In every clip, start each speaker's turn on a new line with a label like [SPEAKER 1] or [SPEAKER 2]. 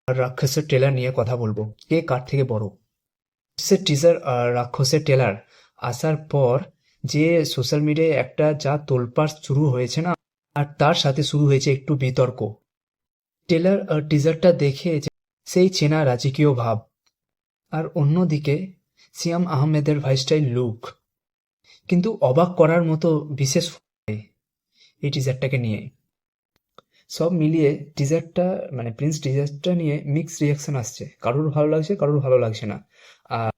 [SPEAKER 1] আর রাক্ষসের ট্রেলার নিয়ে কথা বলবো, কে কার থেকে বড়। সে টিজার আর রাক্ষসের ট্রেলার আসার পর যে সোশ্যাল মিডিয়ায় একটা যা তোলপাড় শুরু হয়েছে না, আর তার সাথে শুরু হয়েছে একটু বিতর্ক। ট্রেলার আর টিজারটা দেখে সেই চেনা রাজকীয় ভাব, আর অন্যদিকে সিয়াম আহমেদের ভাইস্টাইল লুক, কিন্তু অবাক করার মতো বিশেষ এই টিজারটাকে নিয়ে। সব মিলিয়ে টিজারটা মানে প্রিন্স টিজারটা নিয়ে মিক্স রিয়াকশন আসছে, কারোর ভালো লাগছে কারোর ভালো লাগছে না। আর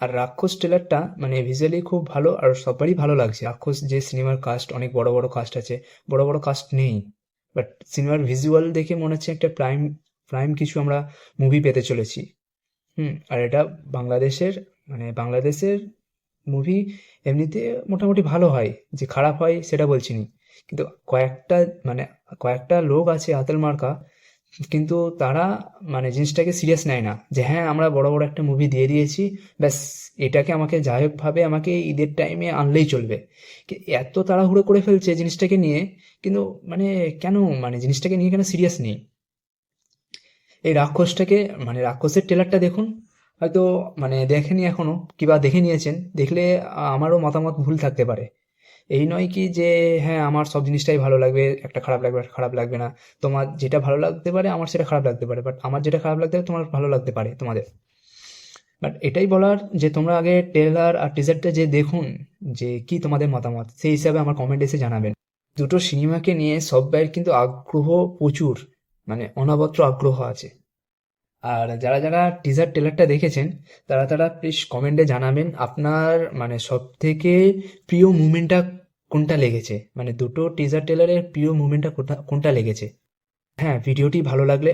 [SPEAKER 1] আর রাক্ষস ট্রেলারটা মানে ভিজুয়ালি খুব ভালো আর সবারই ভালো লাগছে। রাক্ষস যে সিনেমার কাস্ট, অনেক বড় বড় কাস্ট আছে, বড় বড় কাস্ট নেই, বাট সিনেমার ভিজুয়াল দেখে মনে হচ্ছে একটা প্রাইম প্রাইম কিছু আমরা মুভি পেতে চলেছি। আর এটা বাংলাদেশের বাংলাদেশের মুভি এমনিতে মোটামুটি ভালো হয়, যে খারাপ হয় সেটা বলছি নি, কিন্তু কয়েকটা মানে কয়েকটা লোক আছে আতেল মার্কা, কিন্তু তারা মানে জিনিসটাকে সিরিয়াস নেয় না, যে হ্যাঁ আমরা বড় বড় একটা মুভি দিয়ে দিয়েছি, ব্যাস এটাকে আমাকে যাই হোক ভাবে আমাকে ঈদের টাইমে আনলেই চলবে। এত তাড়াহুড়ো করে ফেলছে জিনিসটাকে নিয়ে, কিন্তু মানে কেন, মানে জিনিসটাকে নিয়ে কেন সিরিয়াস নেই। এই রাক্ষসটাকে মানে রাক্ষসের ট্রেলারটা দেখুন, হয়তো মানে দেখেনি এখনো, কিবা দেখে নিয়েছেন, দেখলে আমারও মতামত ভুল থাকতে পারে। এই নয় কি যে হ্যাঁ আমার সব জিনিসটাই ভালো লাগবে, একটা খারাপ লাগবে একটা খারাপ লাগবে না। তোমার যেটা ভালো লাগতে পারে আমার সেটা খারাপ লাগতে পারে, বাট আমার যেটা খারাপ লাগতে পারে তোমার ভালো লাগতে পারে তোমাদের। বাট এটাই বলার যে তোমরা আগে ট্রেলার আর টিজারটা যে দেখুন, যে কি তোমাদের মতামত, সেই হিসাবে আমার কমেন্ট এসে জানাবেন। দুটো সিনেমাকে নিয়ে সব্বাইয়ের কিন্তু আগ্রহ প্রচুর, মানে অনবদ্য আগ্রহ আছে। আর যারা যারা টিজার ট্রেলারটা দেখেছেন, তারা তারা প্লিজ কমেন্টে জানাবেন আপনার মানে সব থেকে প্রিয় মুভমেন্টটা কোনটা লেগেছে, মানে দুটো টিজার ট্রেলারের প্রিয় মুভমেন্টটা কোনটা কোনটা লেগেছে। হ্যাঁ, ভিডিওটি ভালো লাগলে